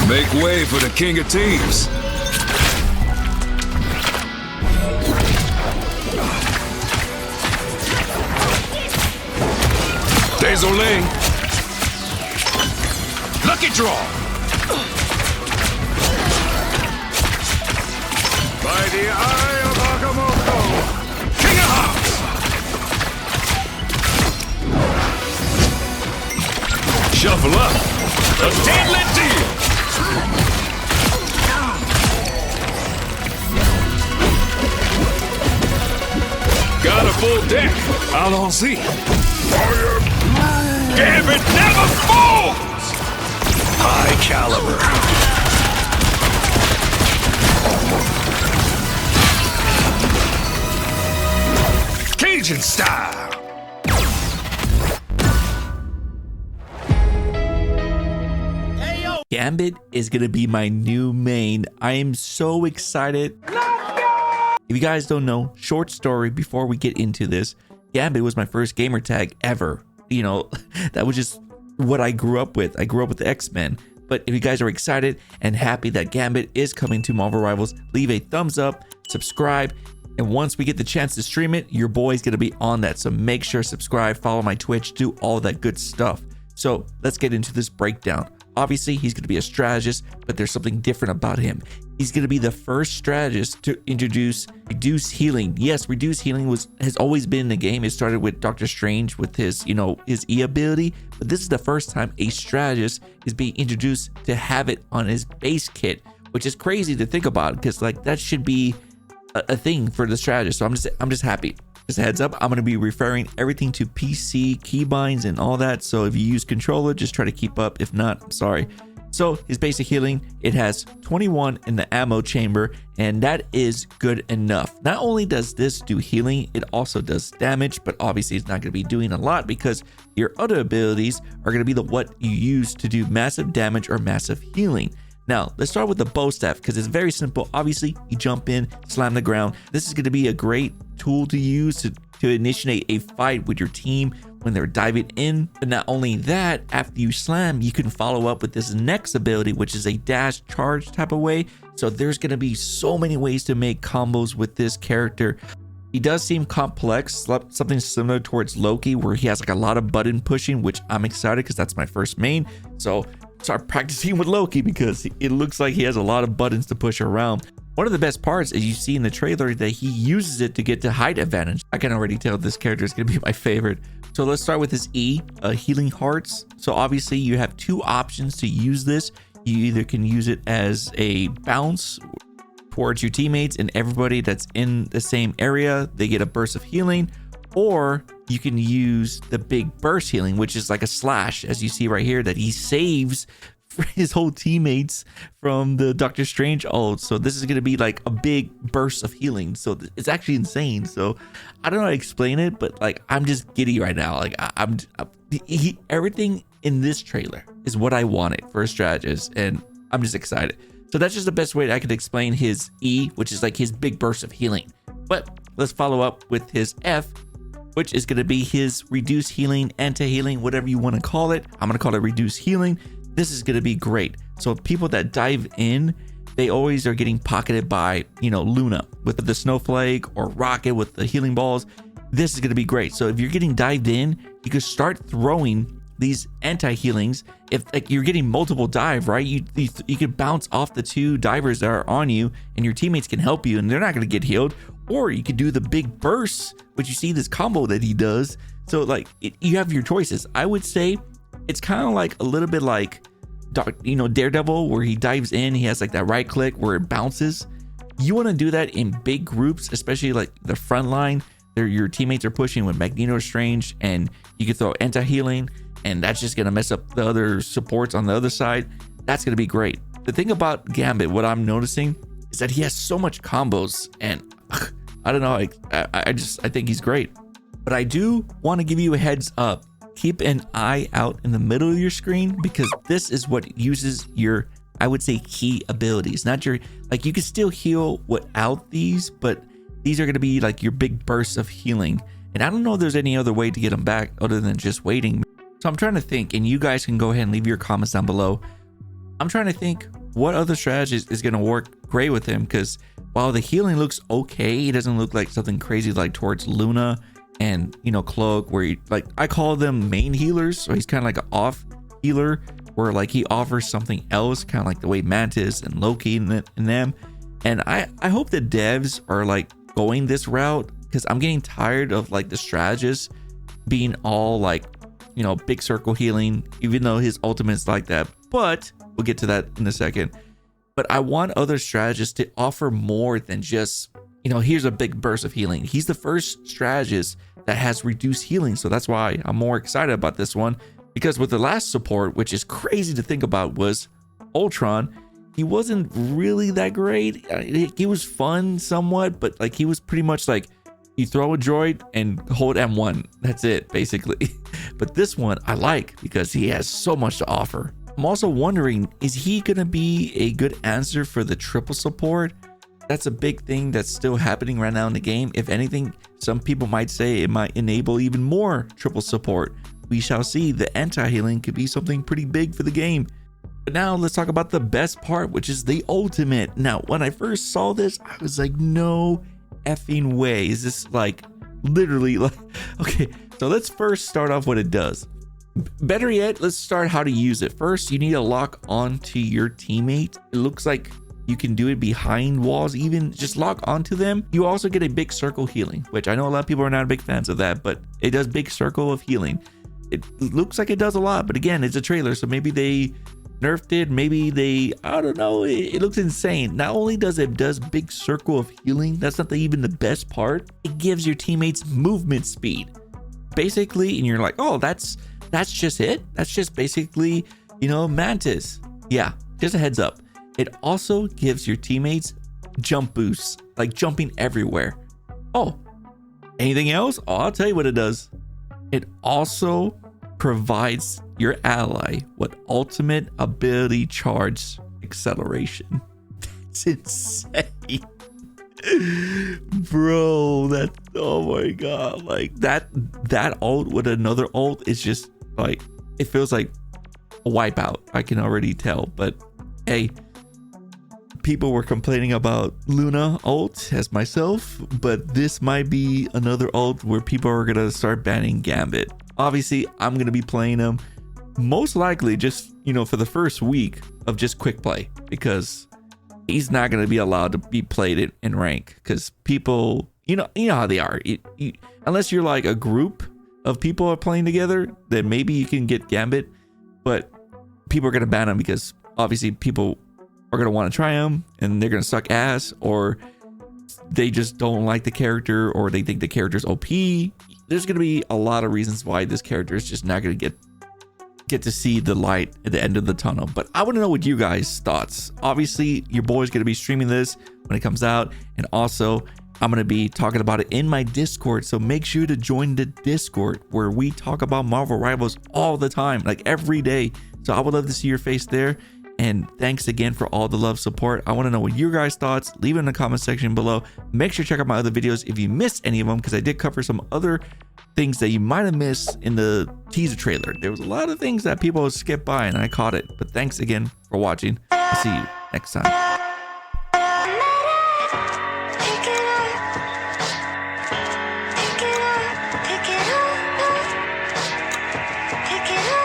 Make way for the king of teams. Désolé. Lucky draw. By the eye of Agamotto. King of hearts. Shuffle up. A deadly deal. Got a full deck. Allons-y. Gambit never falls! High caliber. Cajun style. Gambit is gonna be my new main. I am so excited. If you guys don't know, short story before we get into this, Gambit was my first gamer tag ever. You know, that was just what I grew up with. I grew up with the X-Men. But if you guys are excited and happy that Gambit is coming to Marvel Rivals, leave a thumbs up, subscribe, and once we get the chance to stream it, your boy's gonna be on that. So make sure subscribe, follow my Twitch, do all that good stuff. So let's get into this breakdown. Obviously, he's going to be a strategist, but there's something different about him. He's going to be the first strategist to introduce reduce healing. Yes, reduce healing has always been in the game. It started with Doctor Strange with his, his E ability, but this is the first time a strategist is being introduced to have it on his base kit, which is crazy to think about because like that should be a thing for the strategist. So I'm just happy. Just a heads up, I'm going to be referring everything to PC keybinds and all that. So if you use controller, just try to keep up. If not, I'm sorry. So his basic healing, it has 21 in the ammo chamber, and that is good enough. Not only does this do healing, it also does damage, but obviously it's not going to be doing a lot because your other abilities are going to be what you use to do massive damage or massive healing. Now, let's start with the bow staff because it's very simple. Obviously, you jump in, slam the ground. This is going to be a great tool to use to initiate a fight with your team when they're diving in. But not only that, after you slam, you can follow up with this next ability, which is a dash charge type of way. So there's going to be so many ways to make combos with this character. He does seem complex, something similar towards Loki, where he has like a lot of button pushing, which I'm excited because that's my first main. So start practicing with Loki because it looks like he has a lot of buttons to push around. One of the best parts is you see in the trailer that he uses it to get to height advantage. I can already tell this character is going to be my favorite. So let's start with his E, healing hearts. So obviously you have two options to use this. You either can use it as a bounce towards your teammates and everybody that's in the same area, they get a burst of healing, or you can use the big burst healing, which is like a slash, as you see right here, that he saves his whole teammates from the Doctor Strange ult. So this is going to be like a big burst of healing. So it's actually insane. So I don't know how to explain it, but like I'm just giddy right now. Like everything in this trailer is what I wanted for a strategist, and I'm just excited. So that's just the best way that I could explain his E, which is like his big burst of healing. But let's follow up with his F, which is going to be his reduce healing, anti-healing, whatever you want to call it. I'm going to call it reduce healing. This is going to be great. So people that dive in, they always are getting pocketed by, Luna with the snowflake or Rocket with the healing balls. This is going to be great. So if you're getting dived in, you can start throwing these anti-healings. If like you're getting multiple dive, right? You can bounce off the two divers that are on you and your teammates can help you and they're not going to get healed. Or you could do the big burst, which you see this combo that he does. So like you have your choices. I would say it's kind of like a little bit like Daredevil, where he dives in, he has like that right click where it bounces. You want to do that in big groups, especially like the front line. Your teammates are pushing with Magneto Strange, and you can throw anti-healing, and that's just gonna mess up the other supports on the other side. That's gonna be great. The thing about Gambit, what I'm noticing is that he has so much combos, and I don't know, I think he's great. But I do want to give you a heads up. Keep an eye out in the middle of your screen, because this is what uses your, I would say, key abilities. Not your, like, you can still heal without these, but these are going to be like your big bursts of healing. And I don't know if there's any other way to get them back other than just waiting. So I'm trying to think, and you guys can go ahead and leave your comments down below. I'm trying to think what other strategy is going to work great with him, because while the healing looks okay, it doesn't look like something crazy like towards Luna and, you know, Cloak, where he, like, I call them main healers. So he's kind of like an off healer where like he offers something else, kind of like the way Mantis and Loki and them. And I hope the devs are like going this route, because I'm getting tired of like the strategist being all like, you know, big circle healing, even though his ultimate's like that. But we'll get to that in a second. But I want other strategists to offer more than just, you know, here's a big burst of healing. He's the first strategist that has reduced healing. So that's why I'm more excited about this one, because with the last support, which is crazy to think about, was Ultron. He wasn't really that great. He was fun somewhat, but like he was pretty much like you throw a droid and hold M1. That's it, basically. But this one I like because he has so much to offer. I'm also wondering, is he gonna be a good answer for the triple support? That's a big thing that's still happening right now in the game. If anything, some people might say it might enable even more triple support. We shall see. The anti-healing could be something pretty big for the game. But now let's talk about the best part, which is the ultimate. Now, when I first saw this, I was like, no effing way. Is this like literally like, okay, so let's first start off what it does. Better yet, let's start how to use it. First, you need to lock onto your teammate. It looks like you can do it behind walls, even just lock onto them. You also get a big circle healing, which I know a lot of people are not big fans of that, but it does big circle of healing. It looks like it does a lot, but again, it's a trailer, so maybe they nerfed it, maybe they, I don't know, it looks insane. Not only does it does big circle of healing, that's not even the best part, it gives your teammates movement speed. Basically, and you're like, oh, that's just it? That's just basically, you know, Mantis. Yeah, just a heads up. It also gives your teammates jump boosts, like jumping everywhere. Oh, anything else? Oh, I'll tell you what it does. It also provides your ally with ultimate ability charge acceleration. That's insane. Bro, that, oh my god, like that ult with another ult is just like, it feels like a wipeout. I can already tell, but hey, people were complaining about Luna ult as myself, but this might be another ult where people are gonna start banning Gambit. Obviously, I'm gonna be playing him most likely just, you know, for the first week of just quick play, because he's not gonna be allowed to be played in rank, because people, you know how they are. Unless you're like a group of people are playing together, then maybe you can get Gambit, but people are gonna ban him because obviously people are gonna want to try him and they're gonna suck ass, or they just don't like the character, or they think the character's OP. There's gonna be a lot of reasons why this character is just not gonna get to see the light at the end of the tunnel. But I want to know what you guys' thoughts. Obviously, your boy's gonna be streaming this when it comes out, and also I'm gonna be talking about it in my Discord, so make sure to join the Discord where we talk about Marvel Rivals all the time, like every day. So I would love to see your face there. And thanks again for all the love, support. I want to know what your guys' thoughts. Leave it in the comment section below. Make sure to check out my other videos if you missed any of them, because I did cover some other things that you might have missed in the teaser trailer. There was a lot of things that people skipped by and I caught it. But thanks again for watching. I'll see you next time. Pick it up.